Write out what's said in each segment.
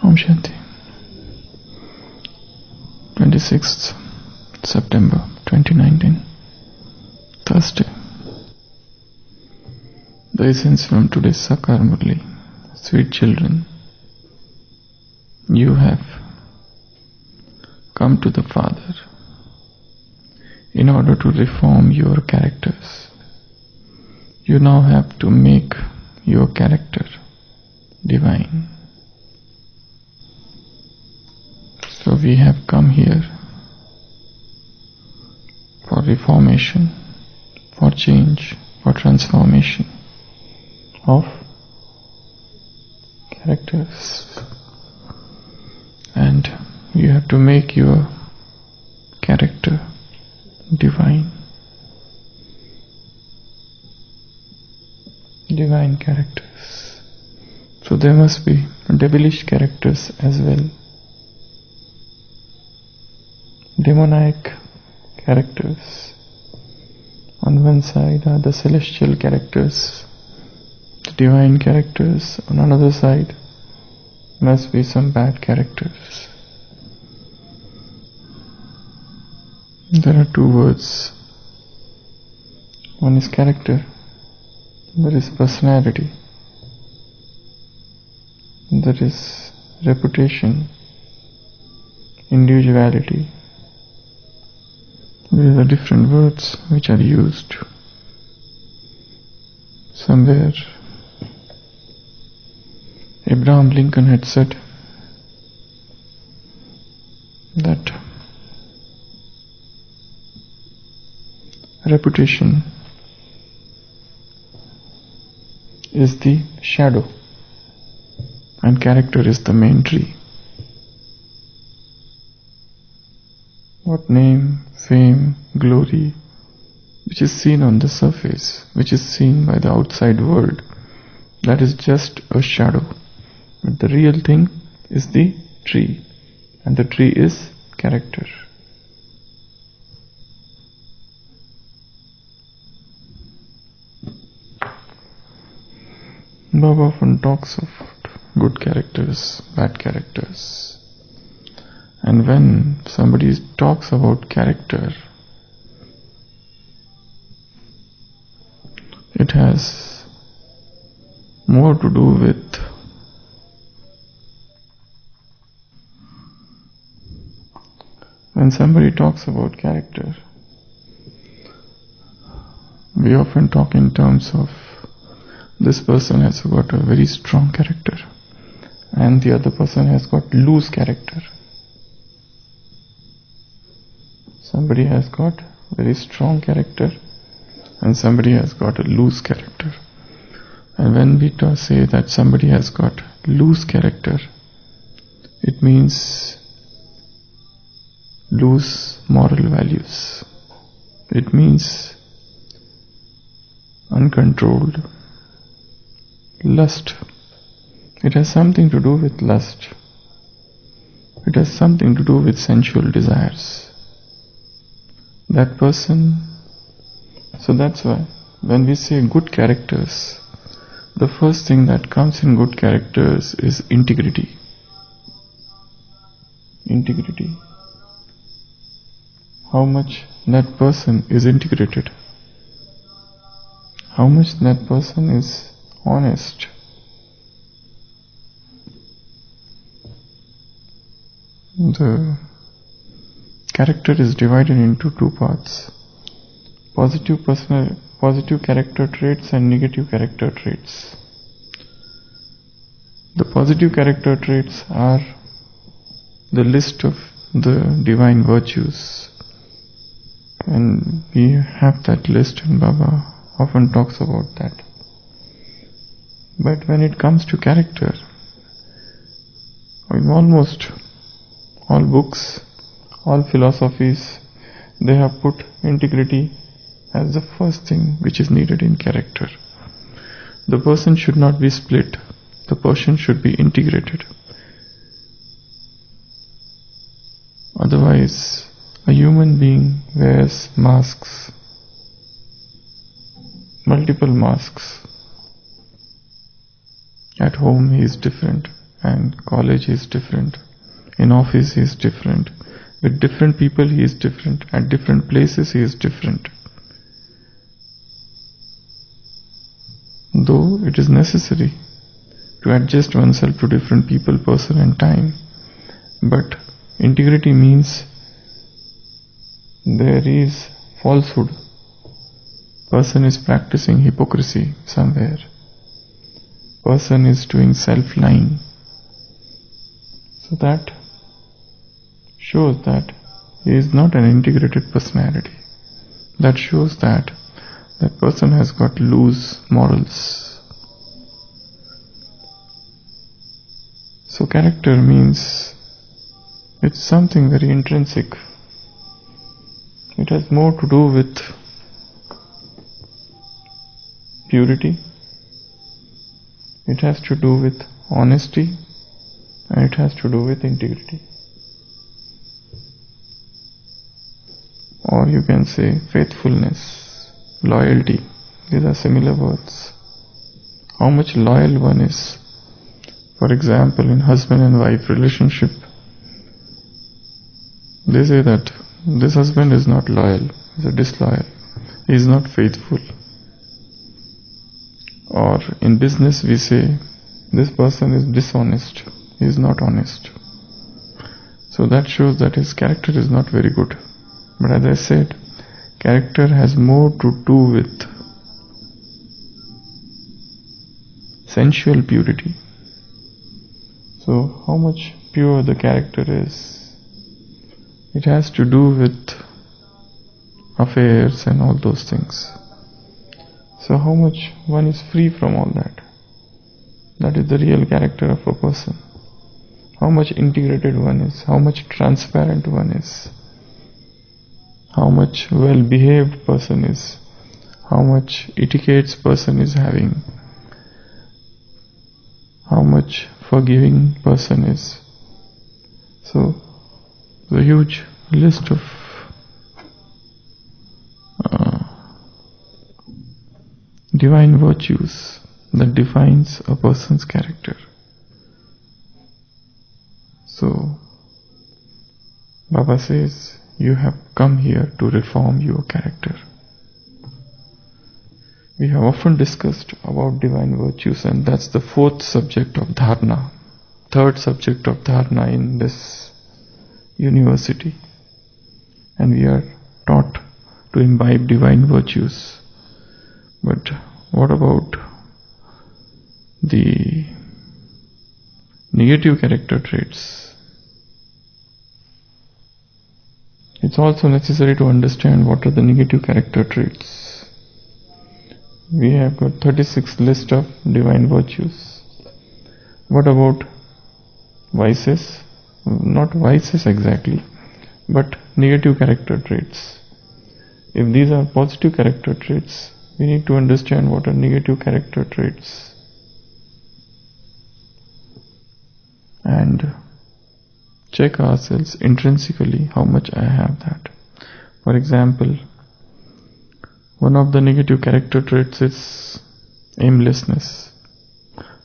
Om Shanti. 26th September 2019, Thursday. The essence from today's Sakar Murli. Sweet children, you have come to the Father in order to reform your characters. You now have to make your character divine. So we have come here for reformation, for change, for transformation of characters. And you have to make your character divine. Divine characters. So there must be devilish characters as well. Demonic characters. On one side are the celestial characters, the divine characters. On another side must be some bad characters. There are two words. One is character, there is personality, there is reputation, individuality. These are different words which are used. Somewhere Abraham Lincoln had said that reputation is the shadow and character is the main tree. What name, fame, glory, which is seen on the surface, which is seen by the outside world, that is just a shadow. But the real thing is the tree, and the tree is character. Baba often talks of good characters, bad characters. And when somebody talks about character, it has more to do with when somebody talks about character, we often talk in terms of this person has got a very strong character and the other person has got loose character. Somebody has got very strong character and somebody has got a loose character. And when we say that somebody has got loose character, it means loose moral values. It means uncontrolled lust. It has something to do with lust. It has something to do with sensual desires. That person, so that's why when we say good characters, the first thing that comes in good characters is integrity. Integrity. How much that person is integrated. How much that person is honest. The character is divided into two parts: positive character traits and negative character traits. The positive character traits are the list of the divine virtues, and we have that list, and Baba often talks about that. But when it comes to character, in almost all books, all philosophies, they have put integrity as the first thing which is needed in character. The person should not be split. The person should be integrated. Otherwise, a human being wears masks, multiple masks. At home he is different, and college he is different. In office he is different. With different people he is different. At different places he is different. Though it is necessary to adjust oneself to different people, person and time, but integrity means there is falsehood. Person is practicing hypocrisy somewhere. Person is doing self-lying. So that shows that he is not an integrated personality. That shows that that person has got loose morals. So character means it's something very intrinsic. It has more to do with purity. It has to do with honesty, and it has to do with integrity. Or you can say faithfulness, loyalty. These are similar words. How much loyal one is. For example, in husband and wife relationship, they say that this husband is not loyal, he is disloyal, he is not faithful. Or in business we say this person is dishonest, he is not honest. So that shows that his character is not very good. But as I said, character has more to do with sensual purity. So how much pure the character is, it has to do with affairs and all those things. So how much one is free from all that. That is the real character of a person. How much integrated one is, how much transparent one is, how much well-behaved person is, how much etiquettes person is having, how much forgiving person is. So the huge list of divine virtues that defines a person's character. So Baba says, you have come here to reform your character. We have often discussed about divine virtues, and that's the fourth subject of dharana, third subject of dharana in this university. And we are taught to imbibe divine virtues. But what about the negative character traits? It's also necessary to understand what are the negative character traits. We have got 36 list of divine virtues. What about vices? Not vices exactly, but negative character traits. If these are positive character traits, we need to understand what are negative character traits and check ourselves intrinsically how much I have that. For example, one of the negative character traits is aimlessness.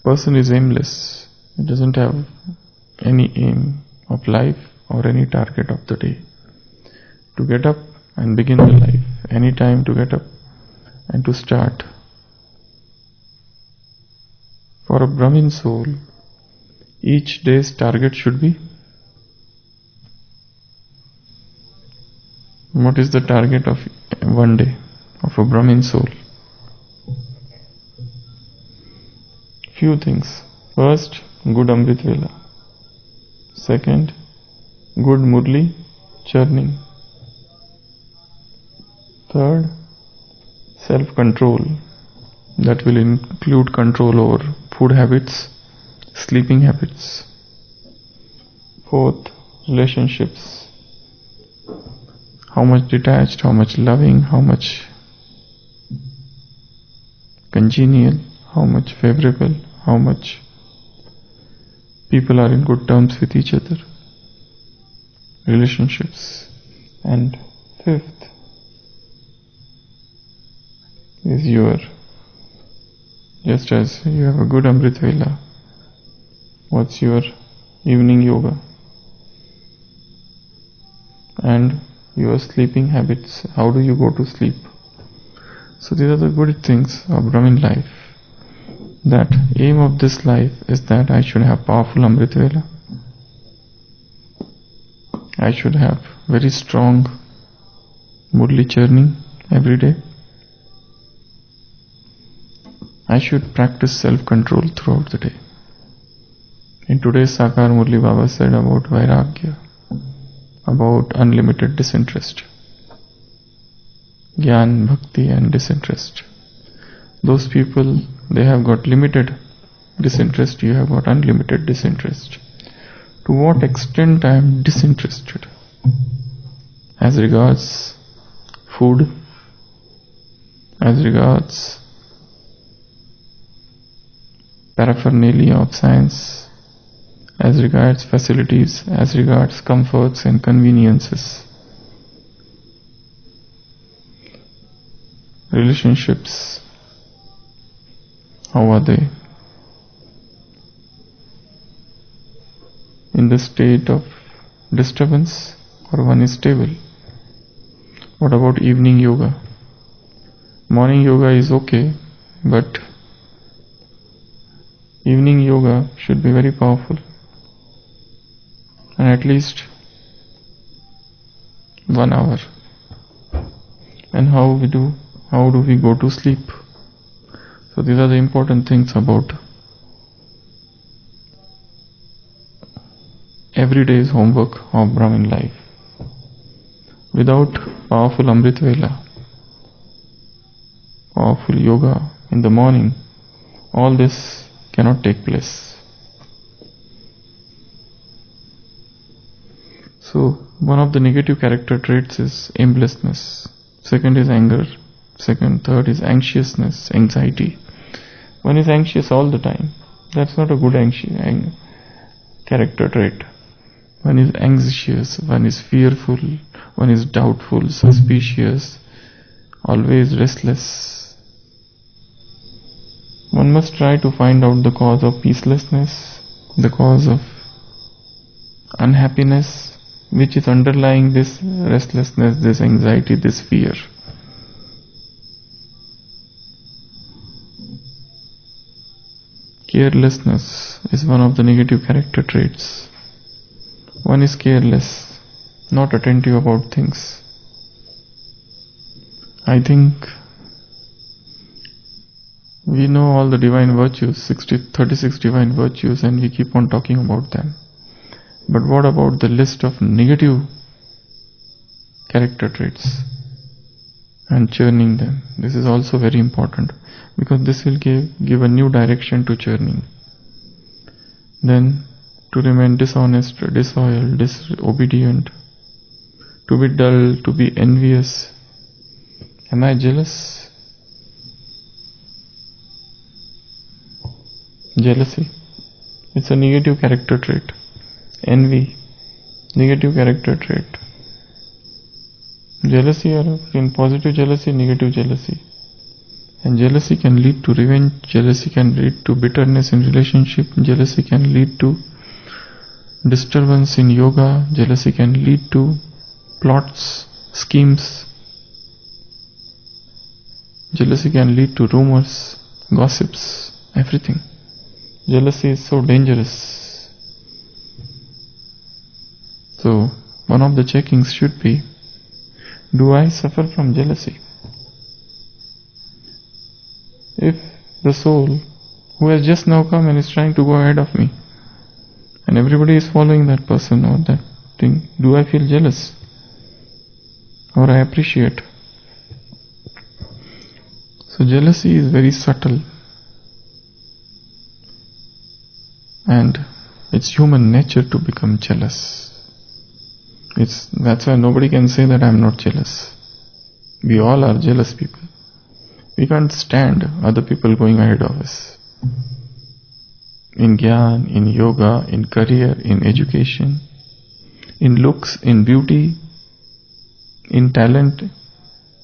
Person is aimless. It doesn't have any aim of life or any target of the day. To get up and begin the life, any time to get up and to start. For a Brahmin soul, each day's target should be, what is the target of one day of a Brahmin soul? Few things. First, good Amrit Vela. Second, good Murli churning. Third, self-control. That will include control over food habits, sleeping habits. Fourth, relationships. How much detached, how much loving, how much congenial, how much favorable, how much people are in good terms with each other. Relationships. And fifth is your, just as you have a good Amrit Vela, What's your evening yoga? And your sleeping habits. How do you go to sleep? So these are the good things of Brahmin life. That aim of this life is that I should have powerful Amrit Vela. I should have very strong Murli churning every day. I should practice self-control throughout the day. In today's Sakar Murli, Baba said about Vairagya, about unlimited disinterest. Gyan, Bhakti and disinterest. Those people, they have got limited disinterest, you have got unlimited disinterest. To what extent I am disinterested? As regards food, as regards paraphernalia of science, as regards facilities, as regards comforts and conveniences. Relationships, how are they? In the state of disturbance, or one is stable? What about evening yoga? Morning yoga is okay, but evening yoga should be very powerful. And at least 1 hour. And how do we go to sleep? So these are the important things about everyday's homework of Brahmin life. Without powerful Amrit Vela, powerful yoga in the morning, all this cannot take place. So one of the negative character traits is aimlessness. Second is anger. Third is anxiousness, anxiety. One is anxious all the time. That's not a good character trait. One is anxious, one is fearful, one is doubtful, suspicious, always restless. One must try to find out the cause of peacelessness, the cause of unhappiness, which is underlying this restlessness, this anxiety, this fear. Carelessness is one of the negative character traits. One is careless, not attentive about things. I think we know all the divine virtues, 36 divine virtues, and we keep on talking about them. But what about the list of negative character traits and churning them? This is also very important, because this will give a new direction to churning. Then to remain dishonest, disloyal, disobedient, to be dull, to be envious. Am I jealous? Jealousy. It's a negative character trait. Envy, negative character trait. Jealousy, or in positive jealousy, negative jealousy. And jealousy can lead to revenge, jealousy can lead to bitterness in relationship, jealousy can lead to disturbance in yoga, jealousy can lead to plots, schemes. Jealousy can lead to rumors, gossips, everything. Jealousy is so dangerous. So, one of the checkings should be, do I suffer from jealousy? If the soul who has just now come and is trying to go ahead of me, and everybody is following that person or that thing, do I feel jealous? Or I appreciate? So jealousy is very subtle, and it's human nature to become jealous. That's why nobody can say that I'm not jealous. We all are jealous people. We can't stand other people going ahead of us. In Gyan, in yoga, in career, in education, in looks, in beauty, in talent,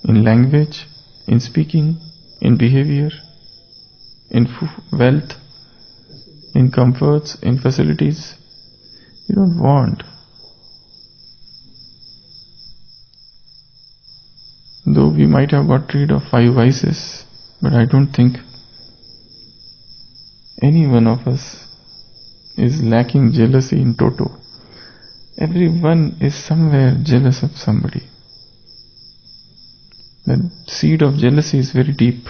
in language, in speaking, in behavior, in wealth, in comforts, in facilities. You don't want. Though we might have got rid of 5 vices, but I don't think any one of us is lacking jealousy in toto. Everyone is somewhere jealous of somebody. The seed of jealousy is very deep.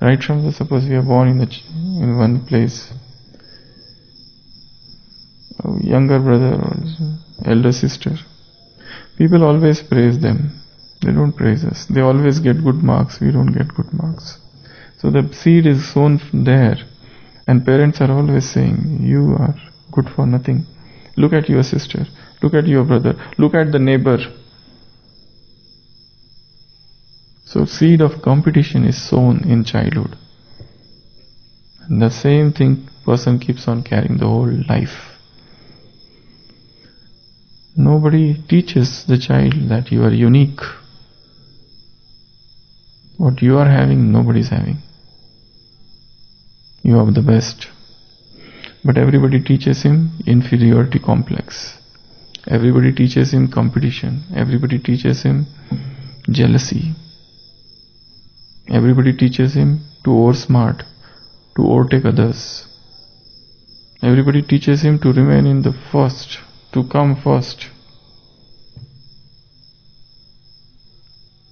Right from the, suppose we are born in one place, a younger brother or elder sister, people always praise them. They don't praise us. They always get good marks. We don't get good marks. So the seed is sown there, and parents are always saying, you are good for nothing. Look at your sister. Look at your brother. Look at the neighbor. So seed of competition is sown in childhood. And the same thing person keeps on carrying the whole life. Nobody teaches the child that you are unique. What you are having, nobody is having. You are the best. But everybody teaches him inferiority complex. Everybody teaches him competition. Everybody teaches him jealousy. Everybody teaches him to oversmart, to overtake others. Everybody teaches him to remain in the first, to come first.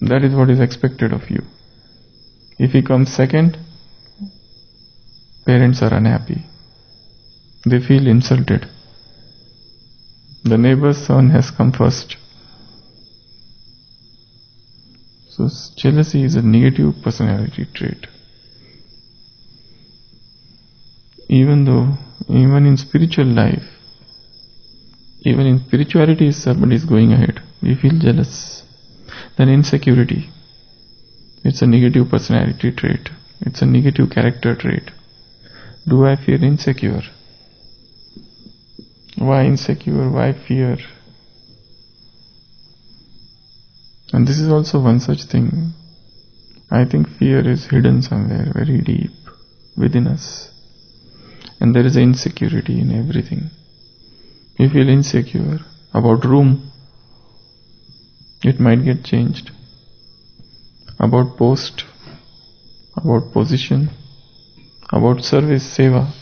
That is what is expected of you. If he comes second, parents are unhappy. They feel insulted. The neighbor's son has come first. So jealousy is a negative personality trait. Even in spiritual life, even in spirituality, if somebody is going ahead, we feel jealous. Then insecurity, it's a negative personality trait. It's a negative character trait. Do I feel insecure? Why insecure? Why fear? And this is also one such thing. I think fear is hidden somewhere very deep within us. And there is an insecurity in everything. You feel insecure about room, it might get changed. About post, about position, about service, seva.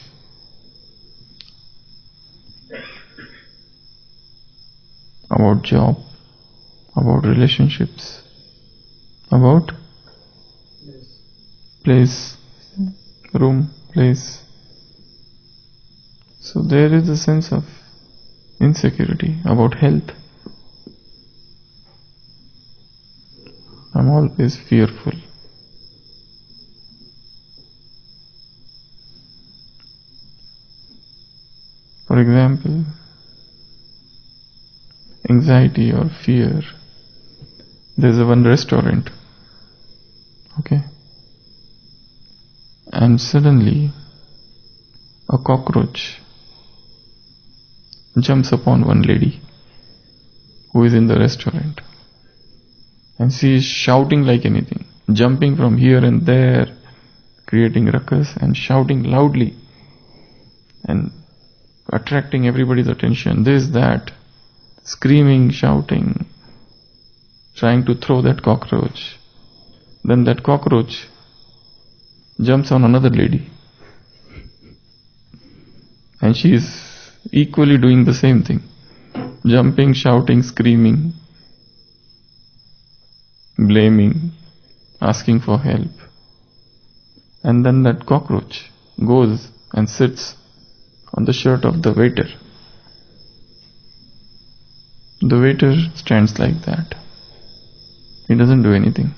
About job, about relationships, about place, room, place. So there is a sense of insecurity about health. I'm always fearful. For example, anxiety or fear. There's one restaurant, okay, and suddenly a cockroach jumps upon one lady who is in the restaurant, and she is shouting like anything, jumping from here and there, creating ruckus and shouting loudly and attracting everybody's attention, this, that, screaming, shouting, trying to throw that cockroach. Then that cockroach jumps on another lady, and she is equally doing the same thing, jumping, shouting, screaming, blaming, asking for help. And then that cockroach goes and sits on the shirt of the waiter. The waiter stands like that. He doesn't do anything.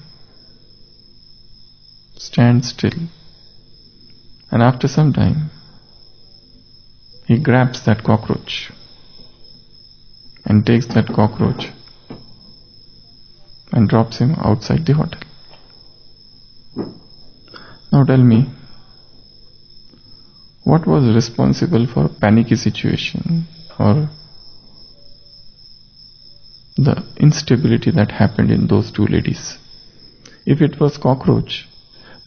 Stands still. And after some time, he grabs that cockroach and takes that cockroach and drops him outside the hotel. Now tell me, what was responsible for a panicky situation or the instability that happened in those two ladies? If it was cockroach,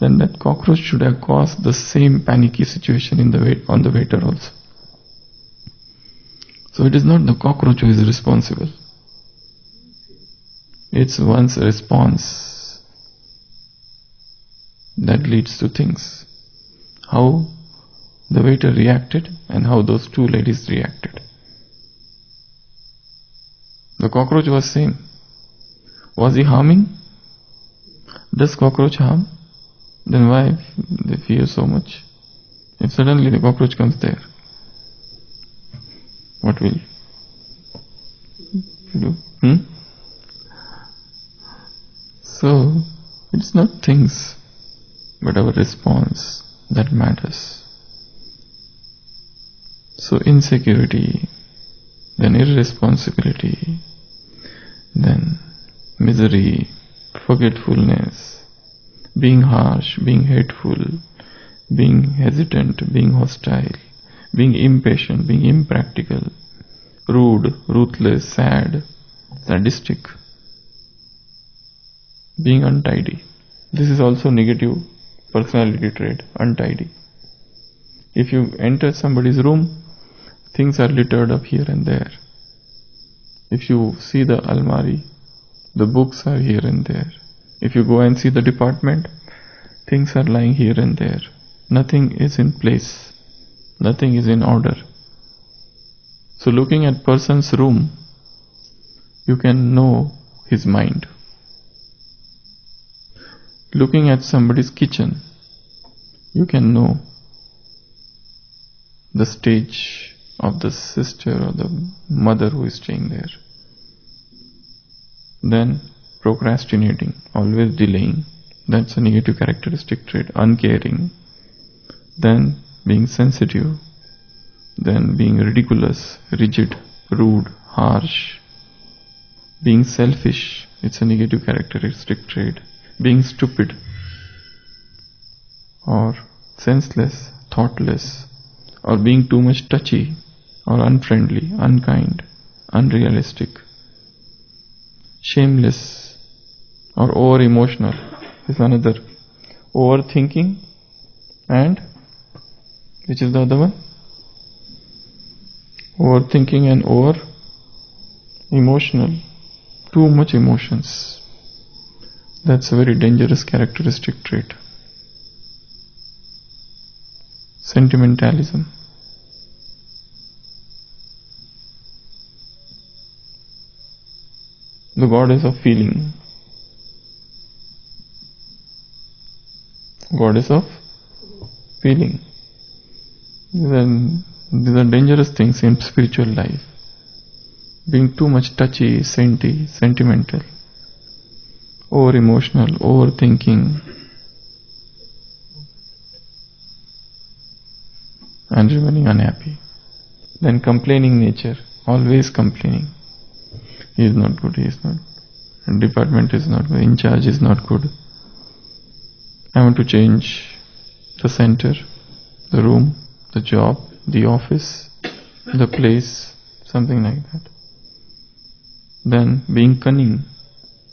then that cockroach should have caused the same panicky situation on the waiter also. So it is not the cockroach who is responsible. It's one's response that leads to things. How the waiter reacted and how those two ladies reacted. The cockroach was same. Was he harming? Does cockroach harm? Then why they fear so much? If suddenly the cockroach comes there, what will you do? So, it's not things, but our response that matters. So, insecurity, then irresponsibility, then misery, forgetfulness, being harsh, being hateful, being hesitant, being hostile, being impatient, being impractical, rude, ruthless, sad, sadistic, being untidy. This is also negative personality trait, untidy. If you enter somebody's room, things are littered up here and there. If you see the almari, the books are here and there. If you go and see the department, things are lying here and there. Nothing is in place. Nothing is in order. So looking at person's room, you can know his mind. Looking at somebody's kitchen, you can know the stage of the sister or the mother who is staying there. Then procrastinating, always delaying. That's a negative characteristic trait. Uncaring. Then being sensitive. Then being ridiculous, rigid, rude, harsh. Being selfish. It's a negative characteristic trait. Being stupid or senseless, thoughtless, or being too much touchy or unfriendly, unkind, unrealistic, shameless or over-emotional is another. Overthinking and which is the other one? Overthinking and over-emotional, too much emotions. That's a very dangerous characteristic trait. Sentimentalism. The goddess of feeling. Goddess of feeling. These are dangerous things in spiritual life. Being too much touchy, sentimental, over emotional, overthinking, and remaining unhappy. Then complaining nature, always complaining. He is not good, he is not. Department is not good, in charge is not good. I want to change the center, the room, the job, the office, the place, something like that. Then being cunning,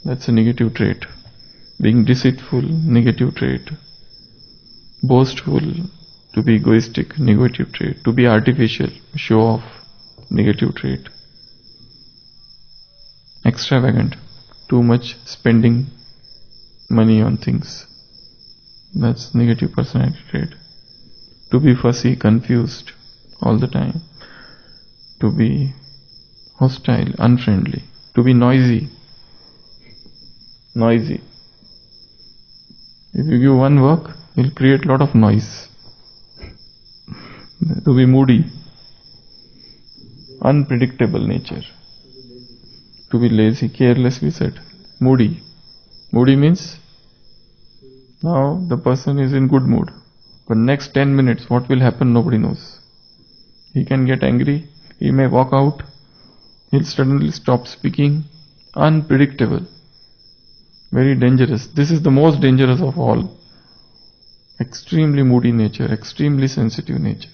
that's a negative trait. Being deceitful, negative trait. Boastful, to be egoistic, negative trait. To be artificial, show off, negative trait. Extravagant, too much spending money on things. That's negative personality trait. To be fussy, confused all the time. To be hostile, unfriendly. To be noisy. Noisy. If you give one work, you'll create a lot of noise. To be moody. Unpredictable nature. To be lazy, careless, we said. Moody. Moody means now the person is in good mood. But next 10 minutes, what will happen, nobody knows. He can get angry, he may walk out, he'll suddenly stop speaking. Unpredictable. Very dangerous. This is the most dangerous of all. Extremely moody nature, extremely sensitive nature.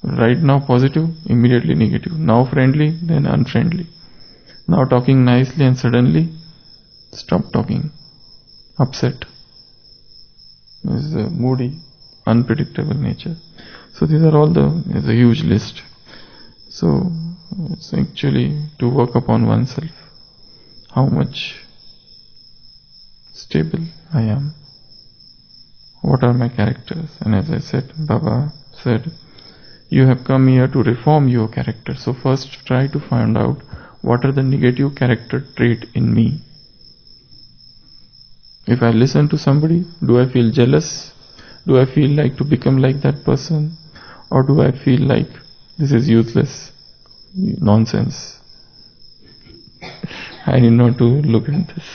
Right now positive, immediately negative. Now friendly, then unfriendly. Now talking nicely and suddenly stop talking. Upset. is a moody, unpredictable nature. So these are all is a huge list. So it's actually to work upon oneself, how much stable I am, what are my characters. And as I said, Baba said, you have come here to reform your character. So first try to find out what are the negative character trait in me. If I listen to somebody, do I feel jealous? Do I feel like to become like that person? Or do I feel like this is useless, nonsense? I need not to look at this.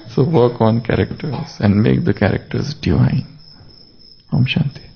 So work on characters and make the characters divine. Om Shanti.